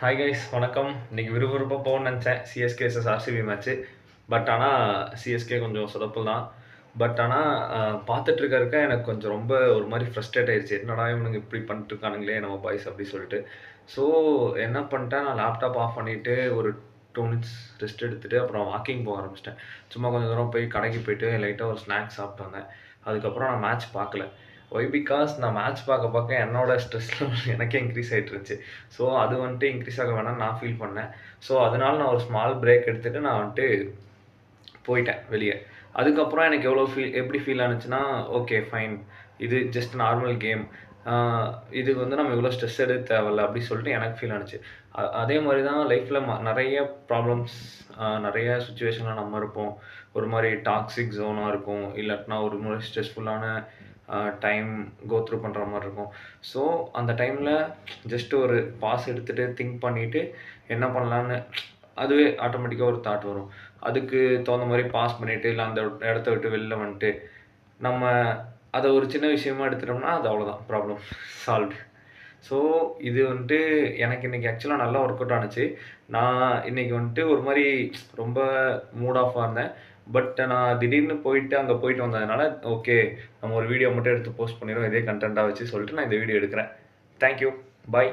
Hi guys வணக்கம். இன்னைக்கு விறுவிறுப்பாக போகணும்னு நினச்சேன். CSK vs RCB match. But ஆனால் சிஎஸ்கே கொஞ்சம் சொதப்பல் தான். பட் ஆனால் பார்த்துட்டு இருக்க எனக்கு கொஞ்சம் ரொம்ப ஒரு மாதிரி ஃப்ரஸ்ட்ரேட் ஆயிடுச்சு. என்னடா இவனுங்க இப்படி பண்ணிட்டு இருக்கானுங்களே நம்ம பாய்ஸ் அப்படி சொல்லிட்டு. ஸோ என்ன பண்ணிட்டேன், நான் லேப்டாப் ஆஃப் பண்ணிவிட்டு ஒரு 2 மினிட்ஸ் ரெஸ்ட் எடுத்துகிட்டு அப்புறம் வாக்கிங் போக ஆரம்பிச்சிட்டேன். சும்மா கொஞ்சம் தூரம் போய் கடைக்கு போயிட்டு லைட்டாக ஒரு ஸ்நாக்ஸ் சாப்பிட்டு வந்தேன். அதுக்கப்புறம் நான் மேட்ச் பார்க்கல. ஒய் பிகாஸ் நான் மேட்ச் பார்க்க என்னோட ஸ்ட்ரெஸ் லெவல் எனக்கே இன்க்ரீஸ் ஆகிட்டு இருந்துச்சு. ஸோ அது வந்துட்டு இன்க்ரீஸ் ஆக வேணாம்னு நான் ஃபீல் பண்ணேன். ஸோ அதனால நான் ஒரு ஸ்மால் பிரேக் எடுத்துகிட்டு நான் வந்துட்டு போயிட்டேன் வெளியே. அதுக்கப்புறம் எனக்கு எப்படி ஃபீல் ஆனுச்சுன்னா, ஓகே ஃபைன், இது ஜஸ்ட் நார்மல் கேம், இதுக்கு வந்து நம்ம இவ்வளோ ஸ்ட்ரெஸ் எடுக்க தேவையில்ல அப்படி சொல்லிட்டு எனக்கு ஃபீல் ஆனுச்சு. அதே மாதிரி தான் லைஃப்பில் நிறைய ப்ராப்ளம்ஸ், நிறைய சுச்சுவேஷனில் நம்ம இருப்போம். ஒரு மாதிரி டாக்ஸிக் ஜோனாக இருக்கும், இல்லாட்டினா ஒரு மாதிரி ஸ்ட்ரெஸ்ஃபுல்லான டைம் த்ரூ பண்ணுற மாதிரி இருக்கும். ஸோ அந்த டைமில் ஜஸ்ட் ஒரு பாஸ் எடுத்துகிட்டு திங்க் பண்ணிவிட்டு என்ன பண்ணலான்னு அதுவே ஆட்டோமேட்டிக்காக ஒரு தாட் வரும். அதுக்கு தகுந்த மாதிரி பாஸ் பண்ணிவிட்டு இல்லை அந்த இடத்த விட்டு வெளில வந்துட்டு நம்ம அதை ஒரு சின்ன விஷயமா எடுத்துட்டோம்னா அது அவ்வளோதான், ப்ராப்ளம் சால்வ்டு. ஸோ இது வந்துட்டு எனக்கு இன்றைக்கி ஆக்சுவலாக நல்லா ஒர்க் அவுட் ஆனுச்சு. நான் இன்றைக்கி வந்துட்டு ஒரு மாதிரி ரொம்ப மூட் ஆஃபாக இருந்தேன். பட் நான் திடீர்னு அங்கே போயிட்டு வந்ததுனால ஓகே, நம்ம ஒரு வீடியோ மட்டும் எடுத்து போஸ்ட் பண்ணிடுவோம் இதே கண்டென்ட்டாக வச்சு சொல்லிட்டு நான் இந்த வீடியோ எடுக்கிறேன். தேங்க்யூ, பாய்.